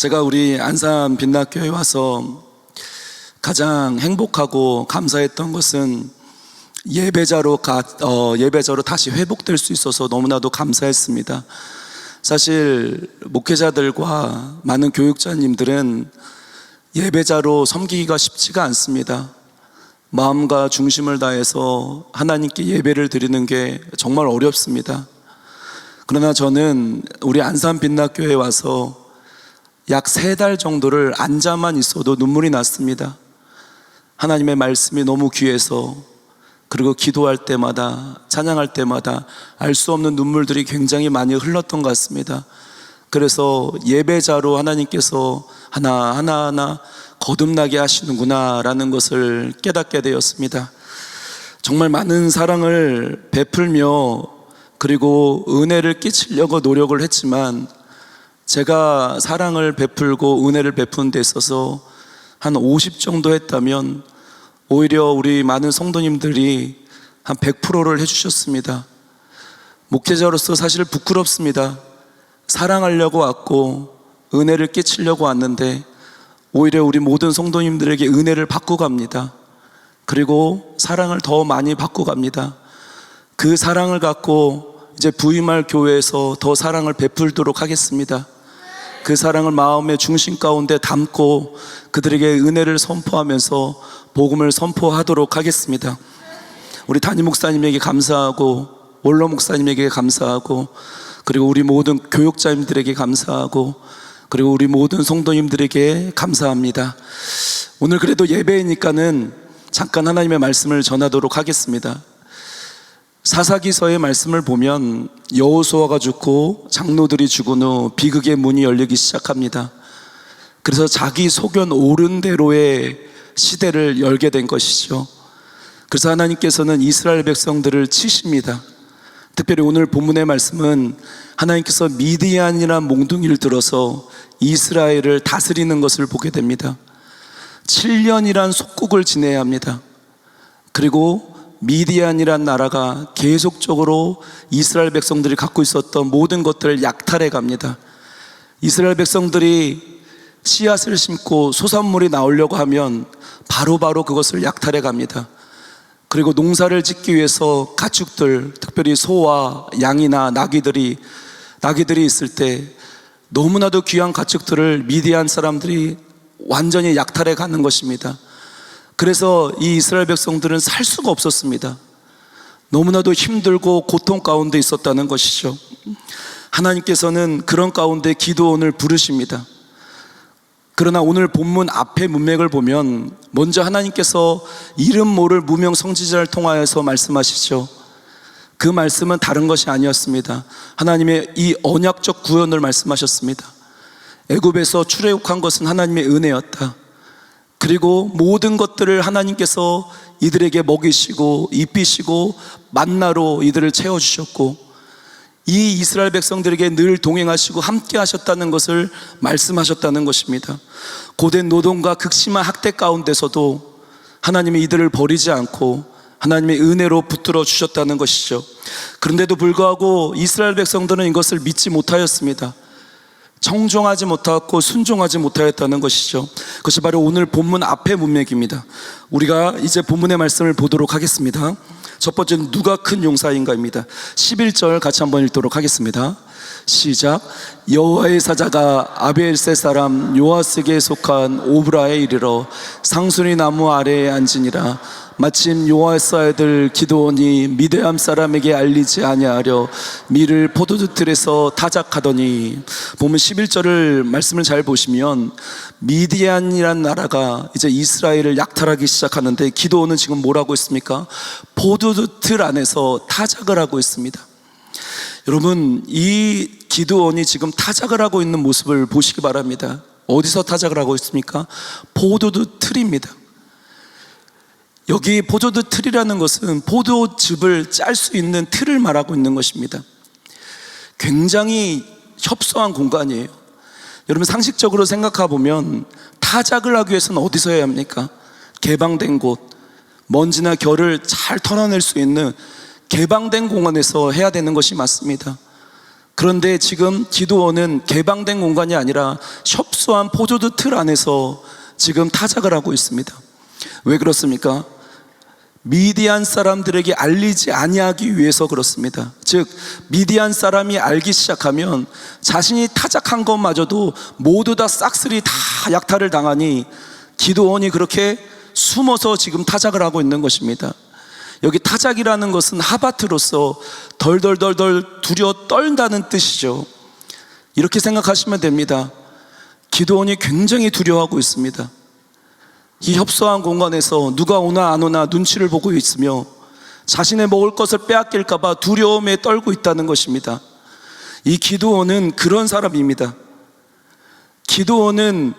제가 우리 안산 빛나교회에 와서 가장 행복하고 감사했던 것은 예배자로 다시 회복될 수 있어서 너무나도 감사했습니다. 사실 목회자들과 많은 교육자님들은 예배자로 섬기기가 쉽지가 않습니다. 마음과 중심을 다해서 하나님께 예배를 드리는 게 정말 어렵습니다. 그러나 저는 우리 안산 빛나교회에 와서 약 3달 정도를 앉아만 있어도 눈물이 났습니다. 하나님의 말씀이 너무 귀해서, 그리고 기도할 때마다, 찬양할 때마다 알 수 없는 눈물들이 굉장히 많이 흘렀던 것 같습니다. 그래서 예배자로 하나님께서 하나하나 거듭나게 하시는구나 라는 것을 깨닫게 되었습니다. 정말 많은 사랑을 베풀며 그리고 은혜를 끼치려고 노력을 했지만, 제가 사랑을 베풀고 은혜를 베푸는 데 있어서 한 50 정도 했다면 오히려 우리 많은 성도님들이 한 100%를 해주셨습니다. 목회자로서 사실 부끄럽습니다. 사랑하려고 왔고 은혜를 끼치려고 왔는데 오히려 우리 모든 성도님들에게 은혜를 받고 갑니다. 그리고 사랑을 더 많이 받고 갑니다. 그 사랑을 갖고 이제 부임할 교회에서 더 사랑을 베풀도록 하겠습니다. 그 사랑을 마음의 중심 가운데 담고 그들에게 은혜를 선포하면서 복음을 선포하도록 하겠습니다. 우리 담임 목사님에게 감사하고, 원로 목사님에게 감사하고, 그리고 우리 모든 교육자님들에게 감사하고, 그리고 우리 모든 성도님들에게 감사합니다. 오늘 그래도 예배이니까는 잠깐 하나님의 말씀을 전하도록 하겠습니다. 사사기서의 말씀을 보면 여호수아가 죽고 장로들이 죽은 후 비극의 문이 열리기 시작합니다. 그래서 자기 소견 옳은 대로의 시대를 열게 된 것이죠. 그래서 하나님께서는 이스라엘 백성들을 치십니다. 특별히 오늘 본문의 말씀은 하나님께서 미디안이라는 몽둥이를 들어서 이스라엘을 다스리는 것을 보게 됩니다. 7년이란 속국을 지내야 합니다. 그리고 미디안이란 나라가 계속적으로 이스라엘 백성들이 갖고 있었던 모든 것들을 약탈해 갑니다. 이스라엘 백성들이 씨앗을 심고 소산물이 나오려고 하면 바로바로 그것을 약탈해 갑니다. 그리고 농사를 짓기 위해서 가축들, 특별히 소와 양이나 나귀들이 있을 때 너무나도 귀한 가축들을 미디안 사람들이 완전히 약탈해 가는 것입니다. 그래서 이 이스라엘 백성들은 살 수가 없었습니다. 너무나도 힘들고 고통 가운데 있었다는 것이죠. 하나님께서는 그런 가운데 기드온을 부르십니다. 그러나 오늘 본문 앞에 문맥을 보면 먼저 하나님께서 이름 모를 무명 선지자를 통하여서 말씀하시죠. 그 말씀은 다른 것이 아니었습니다. 하나님의 이 언약적 구원을 말씀하셨습니다. 애굽에서 출애굽한 것은 하나님의 은혜였다. 그리고 모든 것들을 하나님께서 이들에게 먹이시고 입히시고 만나로 이들을 채워주셨고, 이 이스라엘 백성들에게 늘 동행하시고 함께 하셨다는 것을 말씀하셨다는 것입니다. 고된 노동과 극심한 학대 가운데서도 하나님이 이들을 버리지 않고 하나님의 은혜로 붙들어 주셨다는 것이죠. 그런데도 불구하고 이스라엘 백성들은 이것을 믿지 못하였습니다. 청종하지 못하고 순종하지 못하였다는 것이죠. 그것이 바로 오늘 본문 앞의 문맥입니다. 우리가 이제 본문의 말씀을 보도록 하겠습니다. 첫 번째는 누가 큰 용사인가입니다. 11절 같이 한번 읽도록 하겠습니다. 시작. 여호와의 사자가 아벨셋 사람 요아스에게 속한 오브라에 이르러 상수리 나무 아래에 앉으니라. 마침 요아스의 아들 기드온이 미드암 사람에게 알리지 아니하려 밀을 포도주 틀에서 타작하더니, 보면 11절을 말씀을 잘 보시면 미디안이란 나라가 이제 이스라엘을 약탈하기 시작하는데 기드온은 지금 뭐라고 있습니까? 포도주 틀 안에서 타작을 하고 있습니다. 여러분, 이 기드온이 지금 타작을 하고 있는 모습을 보시기 바랍니다. 어디서 타작을 하고 있습니까? 포도주 틀입니다. 여기 포도주 틀이라는 것은 포도즙을 짤 수 있는 틀을 말하고 있는 것입니다. 굉장히 협소한 공간이에요. 여러분, 상식적으로 생각해 보면 타작을 하기 위해서는 어디서 해야 합니까? 개방된 곳, 먼지나 결을 잘 털어낼 수 있는 개방된 공간에서 해야 되는 것이 맞습니다. 그런데 지금 기도원은 개방된 공간이 아니라 협소한 포도주 틀 안에서 지금 타작을 하고 있습니다. 왜 그렇습니까? 미디안 사람들에게 알리지 아니하기 위해서 그렇습니다. 즉 미디안 사람이 알기 시작하면 자신이 타작한 것마저도 모두 다 싹쓸이 다 약탈을 당하니 기도원이 그렇게 숨어서 지금 타작을 하고 있는 것입니다. 여기 타작이라는 것은 하바트로서 덜덜덜덜 두려워 떨다는 뜻이죠. 이렇게 생각하시면 됩니다. 기도원이 굉장히 두려워하고 있습니다. 이 협소한 공간에서 누가 오나 안 오나 눈치를 보고 있으며 자신의 먹을 것을 빼앗길까 봐 두려움에 떨고 있다는 것입니다. 이 기도원은 그런 사람입니다. 기도원은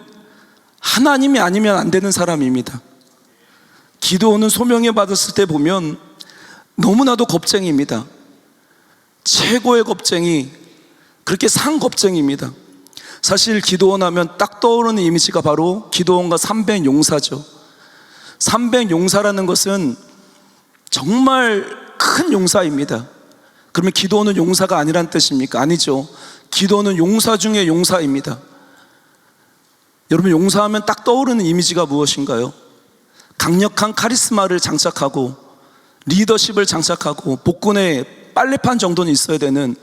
하나님이 아니면 안 되는 사람입니다. 기도원은 소명에 받았을 때 보면 너무나도 겁쟁이입니다. 최고의 겁쟁이, 그렇게 상겁쟁이입니다. 사실 기도원 하면 딱 떠오르는 이미지가 바로 기도원과 300용사죠. 300용사라는 것은 정말 큰 용사입니다. 그러면 기도원은 용사가 아니란 뜻입니까? 아니죠. 기도원은 용사 중에 용사입니다. 여러분, 용사하면 딱 떠오르는 이미지가 무엇인가요? 강력한 카리스마를 장착하고 리더십을 장착하고 복근에 빨래판 정도는 있어야 되는,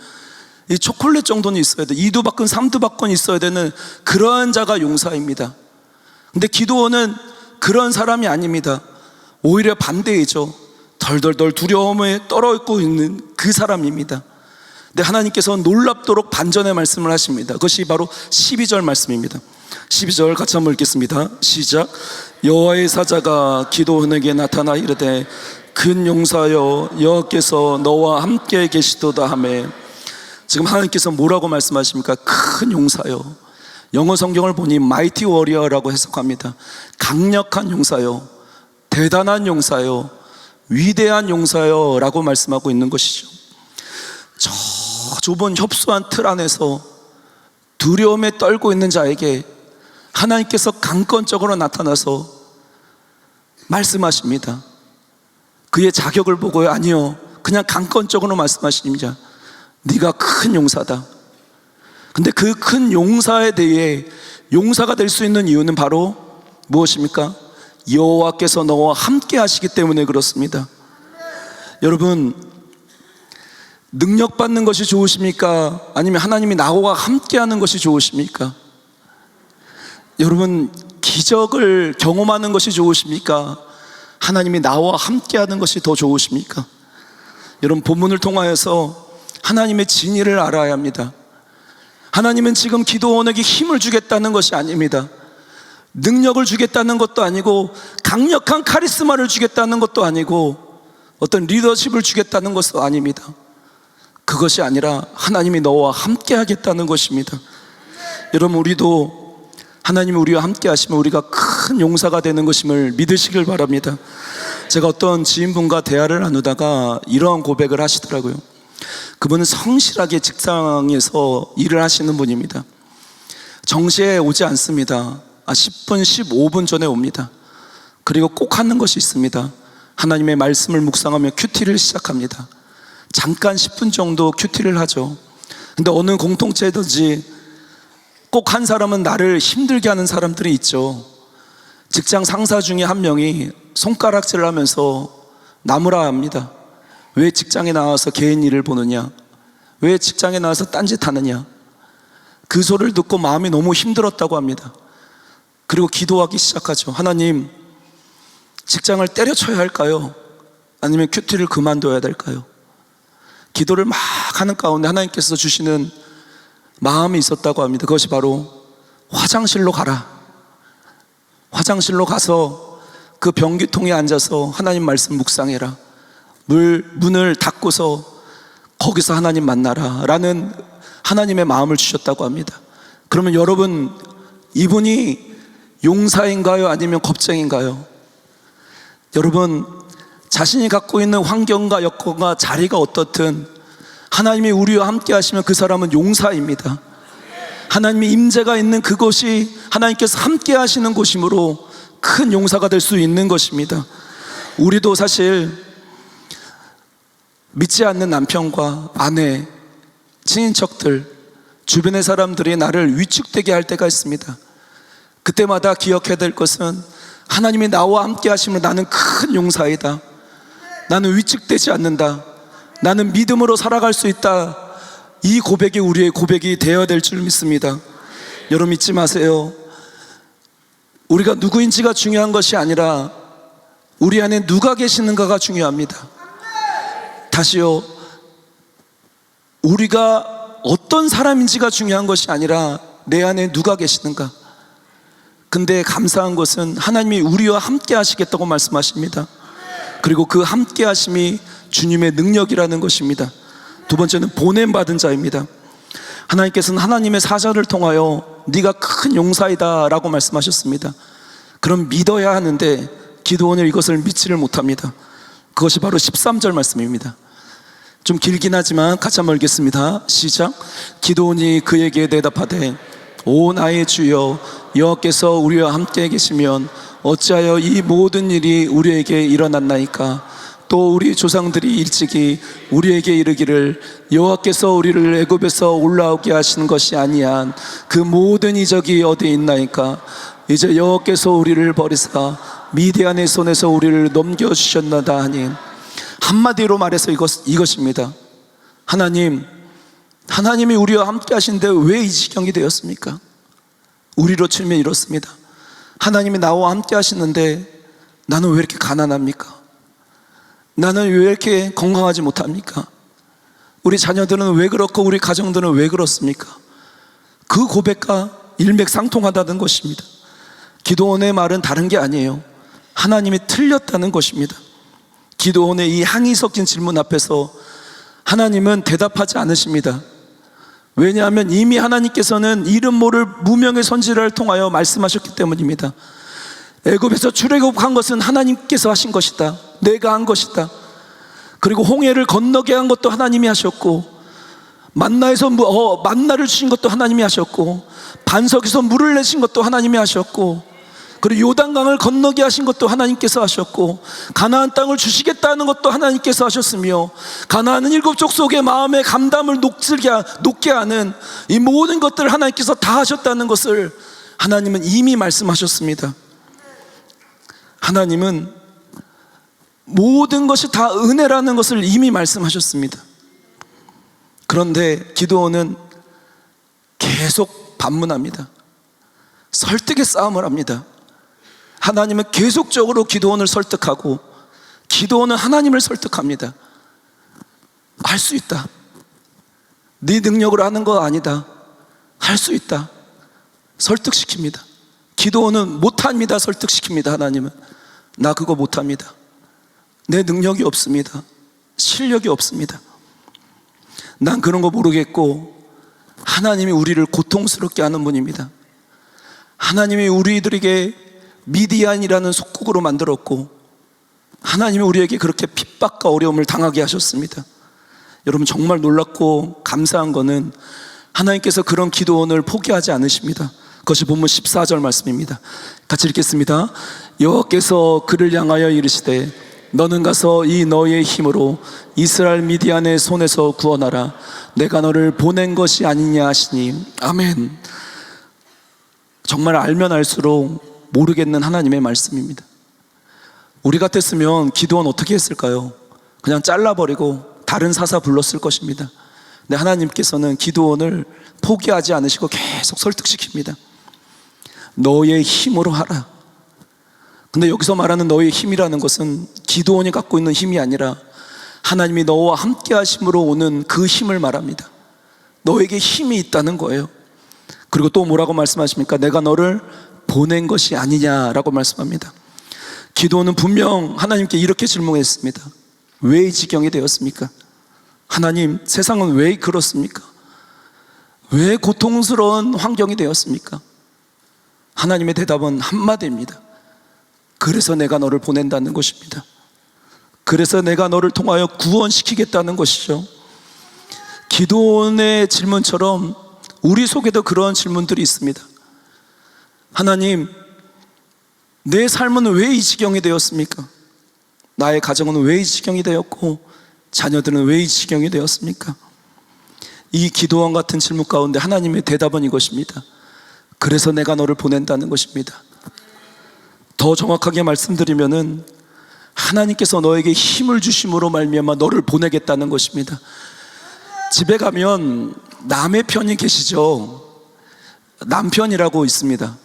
이 초콜릿 정도는 있어야 돼, 2두박근 3두박근 있어야 되는 그러한 자가 용사입니다. 근데 기도원은 그런 사람이 아닙니다. 오히려 반대이죠. 덜덜덜 두려움에 떨어있고 있는 그 사람입니다. 근데 하나님께서 놀랍도록 반전의 말씀을 하십니다. 그것이 바로 12절 말씀입니다. 12절 같이 한번 읽겠습니다. 시작. 여호와의 사자가 기도원에게 나타나 이르되 큰 용사여 여호와께서 너와 함께 계시도다 하매, 지금 하나님께서 뭐라고 말씀하십니까? 큰 용사요. 영어 성경을 보니 mighty warrior라고 해석합니다. 강력한 용사요, 대단한 용사요, 위대한 용사요 라고 말씀하고 있는 것이죠. 저 좁은 협소한 틀 안에서 두려움에 떨고 있는 자에게 하나님께서 강권적으로 나타나서 말씀하십니다. 그의 자격을 보고요? 아니요, 그냥 강권적으로 말씀하십니다. 네가 큰 용사다. 근데 그 큰 용사에 대해 용사가 될 수 있는 이유는 바로 무엇입니까? 여호와께서 너와 함께 하시기 때문에 그렇습니다. 여러분, 능력 받는 것이 좋으십니까? 아니면 하나님이 나와 함께 하는 것이 좋으십니까? 여러분, 기적을 경험하는 것이 좋으십니까? 하나님이 나와 함께 하는 것이 더 좋으십니까? 여러분, 본문을 통하여서 하나님의 진리를 알아야 합니다. 하나님은 지금 기도원에게 힘을 주겠다는 것이 아닙니다. 능력을 주겠다는 것도 아니고 강력한 카리스마를 주겠다는 것도 아니고 어떤 리더십을 주겠다는 것도 아닙니다. 그것이 아니라 하나님이 너와 함께 하겠다는 것입니다. 여러분, 우리도 하나님이 우리와 함께 하시면 우리가 큰 용사가 되는 것임을 믿으시길 바랍니다. 제가 어떤 지인분과 대화를 나누다가 이러한 고백을 하시더라고요. 그분은 성실하게 직장에서 일을 하시는 분입니다. 정시에 오지 않습니다. 10분, 15분 전에 옵니다. 그리고 꼭 하는 것이 있습니다. 하나님의 말씀을 묵상하며 큐티를 시작합니다. 잠깐 10분 정도 큐티를 하죠. 근데 어느 공동체든지 꼭 한 사람은 나를 힘들게 하는 사람들이 있죠. 직장 상사 중에 한 명이 손가락질을 하면서 나무라 합니다. 왜 직장에 나와서 개인 일을 보느냐, 왜 직장에 나와서 딴짓하느냐. 그 소리를 듣고 마음이 너무 힘들었다고 합니다. 그리고 기도하기 시작하죠. 하나님, 직장을 때려쳐야 할까요? 아니면 큐티를 그만둬야 될까요? 기도를 막 하는 가운데 하나님께서 주시는 마음이 있었다고 합니다. 그것이 바로 화장실로 가라. 화장실로 가서 그 변기통에 앉아서 하나님 말씀 묵상해라. 문을 닫고서 거기서 하나님 만나라 라는 하나님의 마음을 주셨다고 합니다. 그러면 여러분, 이분이 용사인가요? 아니면 겁쟁인가요? 여러분, 자신이 갖고 있는 환경과 여건과 자리가 어떻든 하나님이 우리와 함께 하시면 그 사람은 용사입니다. 하나님의 임재가 있는 그곳이 하나님께서 함께 하시는 곳이므로 큰 용사가 될 수 있는 것입니다. 우리도 사실 믿지 않는 남편과 아내, 친인척들, 주변의 사람들이 나를 위축되게 할 때가 있습니다. 그때마다 기억해야 될 것은 하나님이 나와 함께 하시면 나는 큰 용사이다, 나는 위축되지 않는다, 나는 믿음으로 살아갈 수 있다. 이 고백이 우리의 고백이 되어야 될 줄 믿습니다. 여러분 잊지 마세요. 우리가 누구인지가 중요한 것이 아니라 우리 안에 누가 계시는가가 중요합니다. 다시요, 우리가 어떤 사람인지가 중요한 것이 아니라 내 안에 누가 계시는가. 근데 감사한 것은 하나님이 우리와 함께 하시겠다고 말씀하십니다. 그리고 그 함께 하심이 주님의 능력이라는 것입니다. 두 번째는 보냄받은 자입니다. 하나님께서는 하나님의 사자를 통하여 네가 큰 용사이다 라고 말씀하셨습니다. 그럼 믿어야 하는데 기드온은 이것을 믿지를 못합니다. 그것이 바로 13절 말씀입니다. 좀 길긴 하지만 같이 한번 읽겠습니다. 시작. 기드온이 그에게 대답하되 오 나의 주여, 여호와께서 우리와 함께 계시면 어찌하여 이 모든 일이 우리에게 일어났나이까. 또 우리 조상들이 일찍이 우리에게 이르기를 여호와께서 우리를 애굽에서 올라오게 하시는 것이 아니한 그 모든 이적이 어디 있나이까. 이제 여호와께서 우리를 버리사 미디안의 손에서 우리를 넘겨주셨나다 하니. 한마디로 말해서 이것입니다. 하나님이 우리와 함께 하신데 왜 이 지경이 되었습니까? 우리로 치면 이렇습니다. 하나님이 나와 함께 하시는데 나는 왜 이렇게 가난합니까? 나는 왜 이렇게 건강하지 못합니까? 우리 자녀들은 왜 그렇고 우리 가정들은 왜 그렇습니까? 그 고백과 일맥상통하다는 것입니다. 기드온의 말은 다른 게 아니에요. 하나님이 틀렸다는 것입니다. 기드온의 이 항의 섞인 질문 앞에서 하나님은 대답하지 않으십니다. 왜냐하면 이미 하나님께서는 이름 모를 무명의 선지자를 통하여 말씀하셨기 때문입니다. 애굽에서 출애굽한 것은 하나님께서 하신 것이다, 내가 한 것이다. 그리고 홍해를 건너게 한 것도 하나님이 하셨고, 만나에서 만나를 주신 것도 하나님이 하셨고, 반석에서 물을 내신 것도 하나님이 하셨고, 그리고 요단강을 건너게 하신 것도 하나님께서 하셨고, 가나안 땅을 주시겠다는 것도 하나님께서 하셨으며, 가나안은 일곱 족속의 마음의 감담을 녹게 하는 이 모든 것들을 하나님께서 다 하셨다는 것을 하나님은 이미 말씀하셨습니다. 하나님은 모든 것이 다 은혜라는 것을 이미 말씀하셨습니다. 그런데 기드온은 계속 반문합니다. 설득의 싸움을 합니다. 하나님은 계속적으로 기드온을 설득하고 기드온은 하나님을 설득합니다. 할 수 있다, 네 능력으로 하는 거 아니다, 할 수 있다, 설득시킵니다. 기드온은 못합니다, 설득시킵니다. 하나님은 나 그거 못합니다, 내 능력이 없습니다, 실력이 없습니다, 난 그런 거 모르겠고. 하나님이 우리를 고통스럽게 하는 분입니다. 하나님이 우리들에게 미디안이라는 속국으로 만들었고, 하나님이 우리에게 그렇게 핍박과 어려움을 당하게 하셨습니다. 여러분 정말 놀랍고 감사한 것은 하나님께서 그런 기드온을 포기하지 않으십니다. 그것이 본문 14절 말씀입니다. 같이 읽겠습니다. 여호와께서 그를 향하여 이르시되 너는 가서 이 너의 힘으로 이스라엘 미디안의 손에서 구원하라. 내가 너를 보낸 것이 아니냐 하시니. 아멘. 정말 알면 알수록 모르겠는 하나님의 말씀입니다. 우리 같았으면 기드온 어떻게 했을까요? 그냥 잘라버리고 다른 사사 불렀을 것입니다. 근데 하나님께서는 기드온을 포기하지 않으시고 계속 설득시킵니다. 너의 힘으로 하라. 근데 여기서 말하는 너의 힘이라는 것은 기드온이 갖고 있는 힘이 아니라 하나님이 너와 함께 하심으로 오는 그 힘을 말합니다. 너에게 힘이 있다는 거예요. 그리고 또 뭐라고 말씀하십니까? 내가 너를 보낸 것이 아니냐라고 말씀합니다. 기드온은 분명 하나님께 이렇게 질문했습니다. 왜 이 지경이 되었습니까? 하나님, 세상은 왜 그렇습니까? 왜 고통스러운 환경이 되었습니까? 하나님의 대답은 한마디입니다. 그래서 내가 너를 보낸다는 것입니다. 그래서 내가 너를 통하여 구원시키겠다는 것이죠. 기드온의 질문처럼 우리 속에도 그런 질문들이 있습니다. 하나님, 내 삶은 왜 이 지경이 되었습니까? 나의 가정은 왜 이 지경이 되었고 자녀들은 왜 이 지경이 되었습니까? 이 기도원 같은 질문 가운데 하나님의 대답은 이것입니다. 그래서 내가 너를 보낸다는 것입니다. 더 정확하게 말씀드리면은 하나님께서 너에게 힘을 주심으로 말미암아 너를 보내겠다는 것입니다. 집에 가면 남의 편이 계시죠. 남편이라고 있습니다.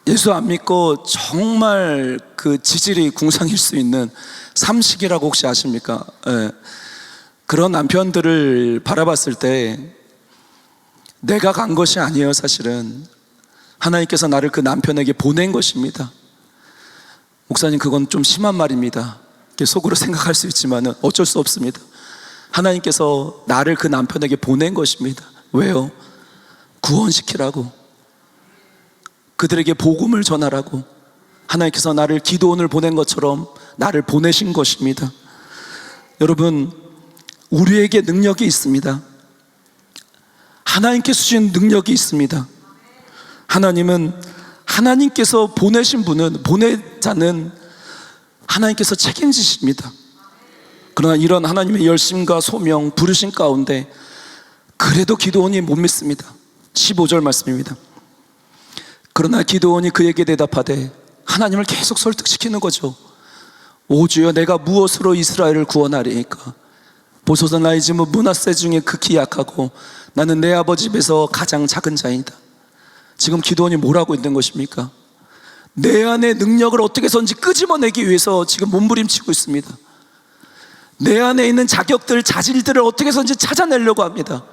예수 안 믿고 정말 그 지질이 궁상일 수 있는 삼식이라고 혹시 아십니까? 예. 그런 남편들을 바라봤을 때 내가 간 것이 아니에요. 사실은 하나님께서 나를 그 남편에게 보낸 것입니다. 목사님, 그건 좀 심한 말입니다. 속으로 생각할 수 있지만 어쩔 수 없습니다. 하나님께서 나를 그 남편에게 보낸 것입니다. 왜요? 구원시키라고, 그들에게 복음을 전하라고. 하나님께서 나를 기도원을 보낸 것처럼 나를 보내신 것입니다. 여러분, 우리에게 능력이 있습니다. 하나님께서 주신 능력이 있습니다. 하나님은, 하나님께서 보내신 분은, 보내자는 하나님께서 책임지십니다. 그러나 이런 하나님의 열심과 소명, 부르신 가운데 그래도 기도원이 못 믿습니다. 15절 말씀입니다. 그러나 기도원이 그에게 대답하되, 하나님을 계속 설득시키는 거죠. 오 주여, 내가 무엇으로 이스라엘을 구원하리이까? 보소서, 나의 집은 므낫세 중에 극히 약하고 나는 내 아버지 집에서 가장 작은 자이다. 지금 기도원이 뭐라고 있는 것입니까? 내 안의 능력을 어떻게 해서든지 끄집어내기 위해서 지금 몸부림치고 있습니다. 내 안에 있는 자격들, 자질들을 어떻게 해서든지 찾아내려고 합니다.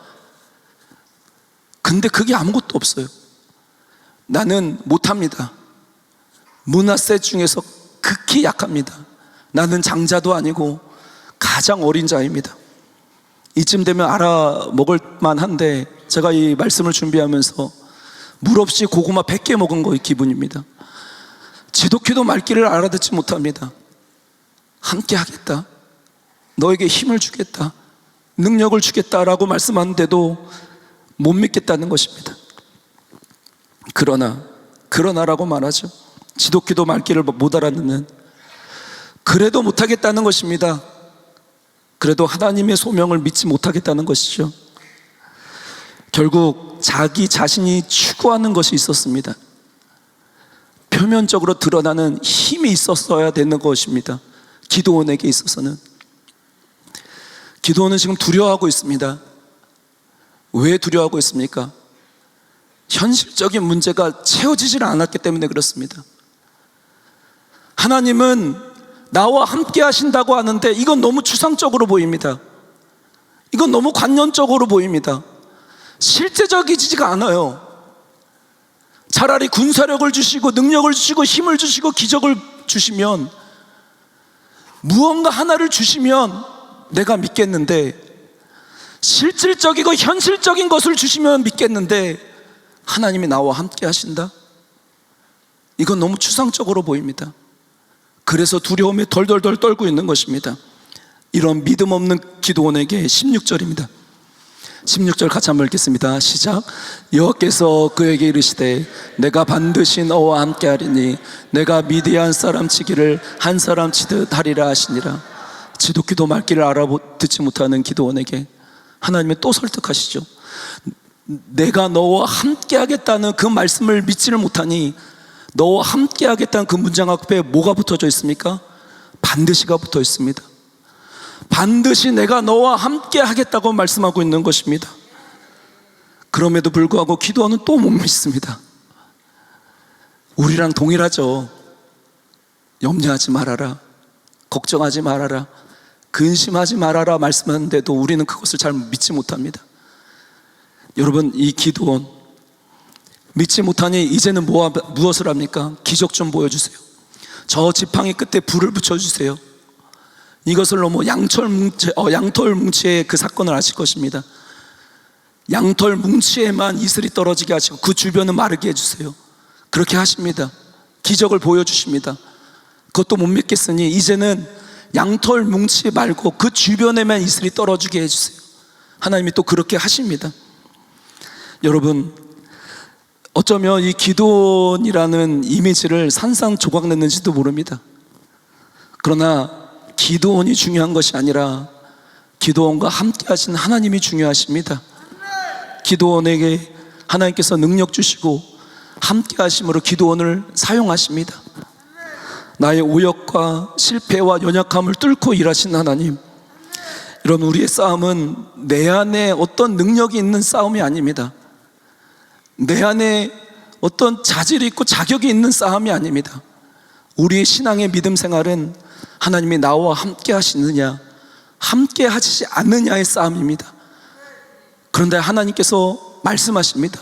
근데 그게 아무것도 없어요. 나는 못합니다. 므낫세 중에서 극히 약합니다. 나는 장자도 아니고 가장 어린 자입니다. 이쯤 되면 알아먹을 만한데 제가 이 말씀을 준비하면서 물 없이 고구마 100개 먹은 거의 기분입니다. 지독히도 말귀를 알아듣지 못합니다. 함께 하겠다, 너에게 힘을 주겠다, 능력을 주겠다라고 말씀하는데도 못 믿겠다는 것입니다. 그러나라고 말하죠. 지독히도 말귀를 못 알아듣는, 그래도 못하겠다는 것입니다. 그래도 하나님의 소명을 믿지 못하겠다는 것이죠. 결국 자기 자신이 추구하는 것이 있었습니다. 표면적으로 드러나는 힘이 있었어야 되는 것입니다. 기도원에게 있어서는. 기도원은 지금 두려워하고 있습니다. 왜 두려워하고 있습니까? 현실적인 문제가 채워지질 않았기 때문에 그렇습니다. 하나님은 나와 함께 하신다고 하는데 이건 너무 추상적으로 보입니다. 이건 너무 관념적으로 보입니다. 실제적이지가 않아요. 차라리 군사력을 주시고 능력을 주시고 힘을 주시고 기적을 주시면, 무언가 하나를 주시면 내가 믿겠는데, 실질적이고 현실적인 것을 주시면 믿겠는데, 하나님이 나와 함께 하신다? 이건 너무 추상적으로 보입니다. 그래서 두려움에 덜덜덜 떨고 있는 것입니다. 이런 믿음 없는 기도원에게 16절입니다. 16절 같이 한번 읽겠습니다. 시작. 여호와께서 그에게 이르시되, 내가 반드시 너와 함께 하리니 내가 미디안 사람 치기를 한 사람 치듯 하리라 하시니라. 지독히도 말귀를 알아듣지 못하는 기도원에게 하나님은 또 설득하시죠. 내가 너와 함께 하겠다는 그 말씀을 믿지를 못하니, 너와 함께 하겠다는 그 문장 앞에 뭐가 붙어져 있습니까? 반드시가 붙어 있습니다. 반드시 내가 너와 함께 하겠다고 말씀하고 있는 것입니다. 그럼에도 불구하고 기도원은 또 못 믿습니다. 우리랑 동일하죠. 염려하지 말아라, 걱정하지 말아라, 근심하지 말아라 말씀하는데도 우리는 그것을 잘 믿지 못합니다. 여러분, 이 기도원 믿지 못하니 이제는 무엇을 합니까? 기적 좀 보여주세요. 저 지팡이 끝에 불을 붙여주세요. 이것을 넘어 양털 뭉치의 그 사건을 아실 것입니다. 양털 뭉치에만 이슬이 떨어지게 하시고 그 주변은 마르게 해주세요. 그렇게 하십니다. 기적을 보여주십니다. 그것도 못 믿겠으니 이제는 양털 뭉치 말고 그 주변에만 이슬이 떨어지게 해주세요. 하나님이 또 그렇게 하십니다. 여러분, 어쩌면 이 기도원이라는 이미지를 산산조각 냈는지도 모릅니다. 그러나 기도원이 중요한 것이 아니라 기도원과 함께 하신 하나님이 중요하십니다. 기도원에게 하나님께서 능력 주시고 함께 하심으로 기도원을 사용하십니다. 나의 오역과 실패와 연약함을 뚫고 일하신 하나님, 여러분, 우리의 싸움은 내 안에 어떤 능력이 있는 싸움이 아닙니다. 내 안에 어떤 자질이 있고 자격이 있는 싸움이 아닙니다. 우리의 신앙의 믿음 생활은 하나님이 나와 함께 하시느냐 함께 하시지 않느냐의 싸움입니다. 그런데 하나님께서 말씀하십니다.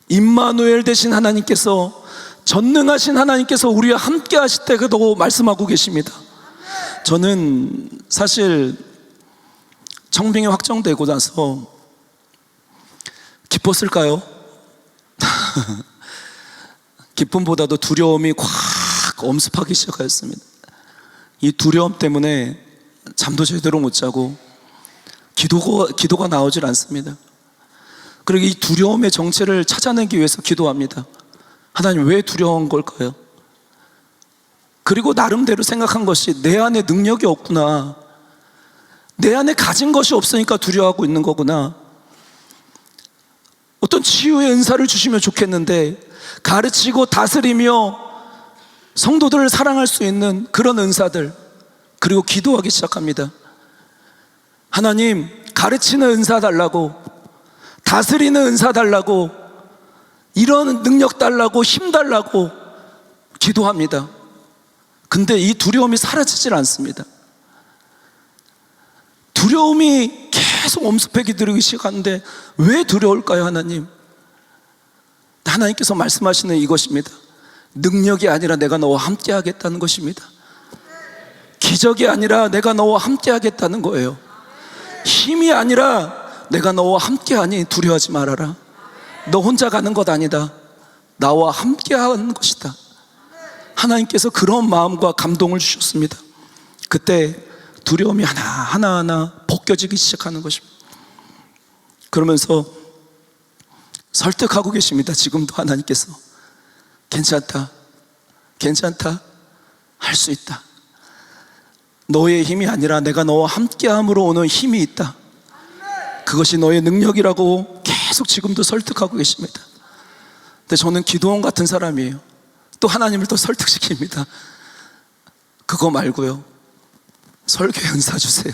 임마누엘 되신 하나님께서, 전능하신 하나님께서 우리와 함께 하실 때도 말씀하고 계십니다. 저는 사실 청빙이 확정되고 나서 기뻤을까요? 기쁨보다도 두려움이 확 엄습하기 시작하였습니다. 이 두려움 때문에 잠도 제대로 못 자고 기도가 나오질 않습니다. 그리고 이 두려움의 정체를 찾아내기 위해서 기도합니다. 하나님, 왜 두려운 걸까요? 그리고 나름대로 생각한 것이, 내 안에 능력이 없구나, 내 안에 가진 것이 없으니까 두려워하고 있는 거구나. 어떤 치유의 은사를 주시면 좋겠는데, 가르치고 다스리며 성도들을 사랑할 수 있는 그런 은사들, 그리고 기도하기 시작합니다. 하나님, 가르치는 은사 달라고, 다스리는 은사 달라고, 이런 능력 달라고, 힘 달라고 기도합니다. 근데 이 두려움이 사라지질 않습니다. 두려움이 계속 엄습하게 들기 시작하는데 왜 두려울까요, 하나님? 하나님께서 말씀하시는 이것입니다. 능력이 아니라 내가 너와 함께 하겠다는 것입니다. 기적이 아니라 내가 너와 함께 하겠다는 거예요. 힘이 아니라 내가 너와 함께 하니 두려워하지 말아라. 너 혼자 가는 것 아니다. 나와 함께 하는 것이다. 하나님께서 그런 마음과 감동을 주셨습니다. 그때 두려움이 하나하나 벗겨지기 시작하는 것입니다. 그러면서 설득하고 계십니다. 지금도 하나님께서 괜찮다, 할 수 있다. 너의 힘이 아니라 내가 너와 함께함으로 오는 힘이 있다. 그것이 너의 능력이라고 계속 지금도 설득하고 계십니다. 근데 저는 기도원 같은 사람이에요. 또 하나님을 또 설득시킵니다. 그거 말고요, 설교의 은사 주세요.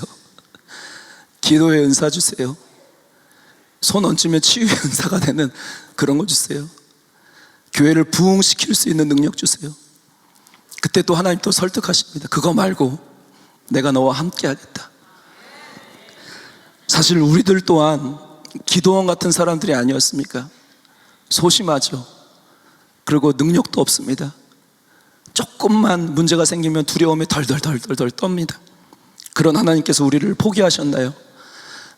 기도의 은사 주세요. 손 얹으면 치유의 은사가 되는 그런 거 주세요. 교회를 부흥시킬 수 있는 능력 주세요. 그때 또 하나님 또 설득하십니다. 그거 말고 내가 너와 함께 하겠다. 사실 우리들 또한 기도원 같은 사람들이 아니었습니까? 소심하죠. 그리고 능력도 없습니다. 조금만 문제가 생기면 두려움에 덜덜덜덜 떱니다. 그런 하나님께서 우리를 포기하셨나요?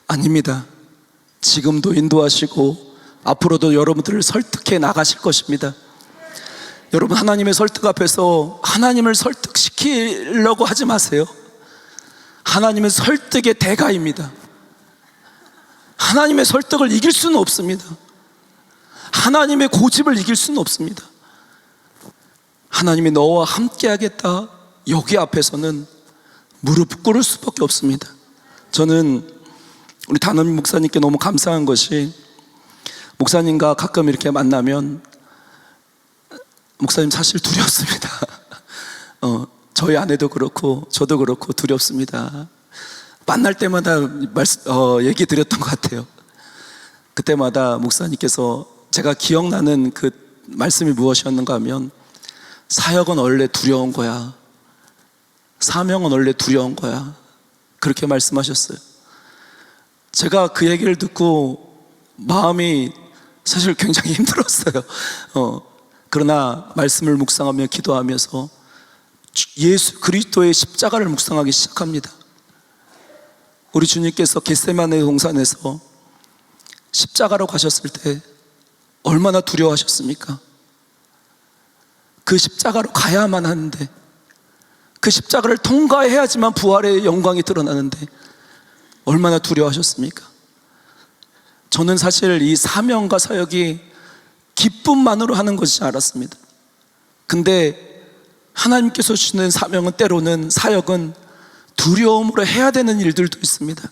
아닙니다. 지금도 인도하시고 앞으로도 여러분들을 설득해 나가실 것입니다. 여러분, 하나님의 설득 앞에서 하나님을 설득시키려고 하지 마세요. 하나님은 설득의 대가입니다. 하나님의 설득을 이길 수는 없습니다. 하나님의 고집을 이길 수는 없습니다. 하나님이 너와 함께 하겠다, 여기 앞에서는 무릎 꿇을 수밖에 없습니다. 저는 우리 단원 목사님께 너무 감사한 것이, 목사님과 가끔 이렇게 만나면, 목사님 사실 두렵습니다. 저희 아내도 그렇고 저도 그렇고 두렵습니다. 만날 때마다 얘기 드렸던 것 같아요. 그때마다 목사님께서, 제가 기억나는 그 말씀이 무엇이었는가 하면, 사역은 원래 두려운 거야, 사명은 원래 두려운 거야, 그렇게 말씀하셨어요. 제가 그 얘기를 듣고 마음이 사실 굉장히 힘들었어요. 그러나 말씀을 묵상하며 기도하면서 예수 그리스도의 십자가를 묵상하기 시작합니다. 우리 주님께서 겟세마네 동산에서 십자가로 가셨을 때 얼마나 두려워하셨습니까? 그 십자가로 가야만 하는데, 그 십자가를 통과해야지만 부활의 영광이 드러나는데 얼마나 두려워하셨습니까? 저는 사실 이 사명과 사역이 기쁨만으로 하는 것이지 알았습니다. 근데 하나님께서 주시는 사명은, 때로는 사역은 두려움으로 해야 되는 일들도 있습니다.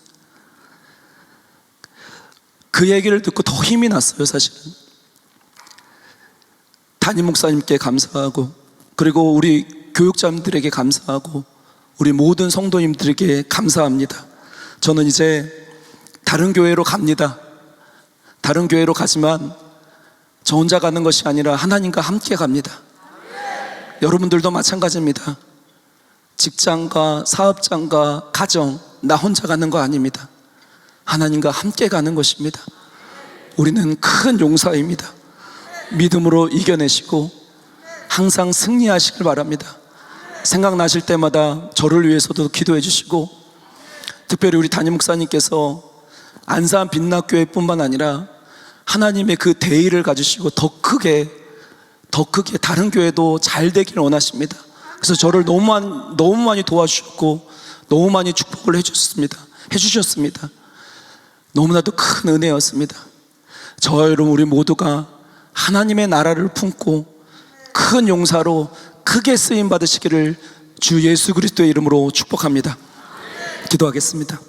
그 얘기를 듣고 더 힘이 났어요. 사실은 담임 목사님께 감사하고, 그리고 우리 교육자님들에게 감사하고, 우리 모든 성도님들에게 감사합니다. 저는 이제 다른 교회로 갑니다. 다른 교회로 가지만 저 혼자 가는 것이 아니라 하나님과 함께 갑니다. 여러분들도 마찬가지입니다. 직장과 사업장과 가정, 나 혼자 가는 거 아닙니다. 하나님과 함께 가는 것입니다. 우리는 큰 용사입니다. 믿음으로 이겨내시고 항상 승리하시길 바랍니다. 생각나실 때마다 저를 위해서도 기도해 주시고, 특별히 우리 담임 목사님께서 안산 빛락교회뿐만 아니라 하나님의 그 대의를 가지시고 더 크게 다른 교회도 잘 되기를 원하십니다. 그래서 저를 너무 많이 도와주셨고 너무 많이 축복을 해주셨습니다. 너무나도 큰 은혜였습니다. 저와 여러분, 우리 모두가 하나님의 나라를 품고 큰 용사로 크게 쓰임 받으시기를 주 예수 그리스도의 이름으로 축복합니다. 기도하겠습니다.